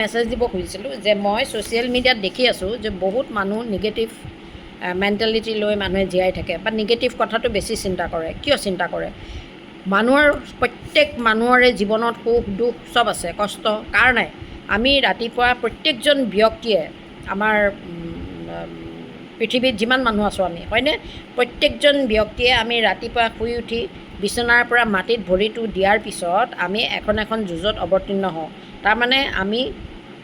Message দিব খুজিছিলোঁ যে মই ছ'চিয়েল মিডিয়াত দেখি আছোঁ যে বহুত মানুহ নিগেটিভ মেণ্টেলিটি লৈ মানুহে জীয়াই থাকে বা নিগেটিভ কথাটো বেছি চিন্তা কৰে। কিয় চিন্তা কৰে? মানুহৰ প্ৰত্যেক মানুহৰে জীৱনত সুখ দুখ চব আছে, কষ্ট কাৰ নাই। আমি ৰাতিপুৱা প্ৰত্যেকজন ব্যক্তিয়ে আমাৰ পৃথিৱীত যিমান মানুহ আছোঁ আমি, হয়নে? প্ৰত্যেকজন ব্যক্তিয়ে আমি ৰাতিপুৱা শুই উঠি বিচনাৰ পৰা মাটিত ভৰিটো দিয়াৰ পিছত আমি এখন এখন যুঁজত অৱতীৰ্ণ হওঁ। তাৰমানে আমি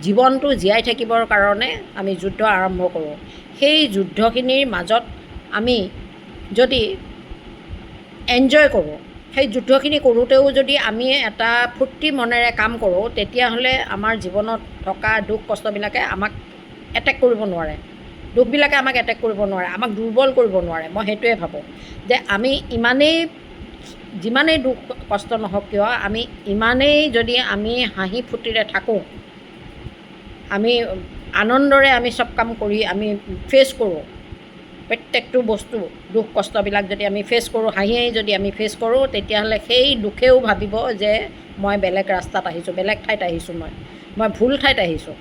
জীৱনটো জীয়াই থাকিবৰ কাৰণে আমি যুদ্ধ আৰম্ভ কৰোঁ। সেই যুদ্ধখিনিৰ মাজত আমি যদি এনজয় কৰোঁ, সেই যুদ্ধখিনি কৰোঁতেও যদি আমি এটা ফূৰ্তি মনেৰে কাম কৰোঁ, তেতিয়াহ'লে আমাৰ জীৱনত থকা দুখ কষ্টবিলাকে আমাক এটেক কৰিব নোৱাৰে। দুখবিলাকে আমাক এটেক কৰিব নোৱাৰে, আমাক দুৰ্বল কৰিব নোৱাৰে। মই সেইটোৱে ভাবোঁ যে আমি যিমানেই দুখ কষ্ট নহওক কিয়, আমি ইমানেই যদি আমি হাঁহি ফূৰ্তিৰে থাকোঁ, আমি আনন্দৰে আমি চব কাম কৰি আমি ফেচ কৰোঁ, প্ৰত্যেকটো বস্তু দুখ কষ্টবিলাক যদি আমি ফেচ কৰোঁ, হাঁহি হাঁহি যদি আমি ফেচ কৰোঁ, তেতিয়াহ'লে সেই দুখেও ভাবিব যে মই বেলেগ ৰাস্তাত আহিছোঁ, বেলেগ ঠাইত আহিছোঁ, মই ভুল ঠাইত আহিছোঁ,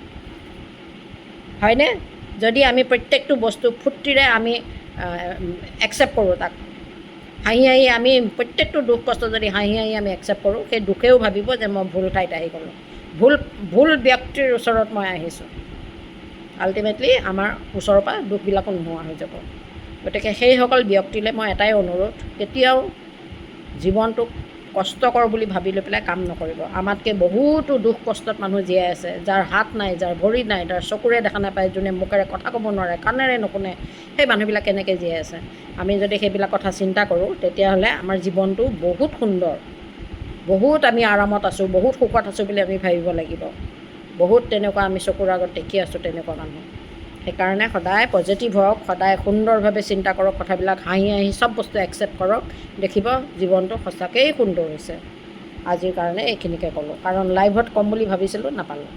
হয়নে? যদি আমি প্ৰত্যেকটো বস্তু ফূৰ্তিৰে আমি একচেপ্ট কৰোঁ, তাক হাঁহি হাঁহি আমি প্ৰত্যেকটো দুখ কষ্ট যদি হাঁহি হাঁহি আমি একচেপ্ট কৰোঁ, সেই দুখেও ভাবিব যে মই ভুল ঠাইত আহি গ'লোঁ, ভুল ব্যক্তিৰ ওচৰত মই আহিছোঁ। আল্টিমেটলি আমাৰ ওচৰৰ পৰা দুখবিলাকো নোহোৱা হৈ যাব। গতিকে সেইসকল ব্যক্তিলৈ মই এটাই অনুৰোধ, কেতিয়াও জীৱনটোক কষ্টকৰ বুলি ভাবি লৈ পেলাই কাম নকৰিব। আমাতকৈ বহুতো দুখ কষ্টত মানুহ জীয়াই আছে, যাৰ হাত নাই, যাৰ ভৰি নাই, যাৰ চকুৰে দেখা নাপায়, যোনে মুখেৰে কথা ক'ব নোৱাৰে, কাণেৰে নুশুনে, সেই মানুহবিলাক কেনেকৈ জীয়াই আছে। আমি যদি সেইবিলাক কথা চিন্তা কৰোঁ, তেতিয়াহ'লে আমাৰ জীৱনটো বহুত সুন্দৰ, বহুত আমি আৰামত আছোঁ, বহুত সুখত আছোঁ বুলি আমি ভাবিব লাগিব। বহুত তেনেকুৱা আমি চকুৰ আগত দেখি আছোঁ তেনেকুৱা মানুহ। সেইকাৰণে সদায় পজিটিভ হওক, সদায় সুন্দৰভাৱে চিন্তা কৰক, কথাবিলাক হাঁহি হাঁহি চব বস্তু একচেপ্ট কৰক, দেখিব জীৱনটো সঁচাকৈয়ে সুন্দৰ হৈছে। আজিৰ কাৰণে এইখিনিকে ক'লোঁ, কাৰণ লাইভত ক'ম বুলি ভাবিছিলোঁ, নাপালোঁ।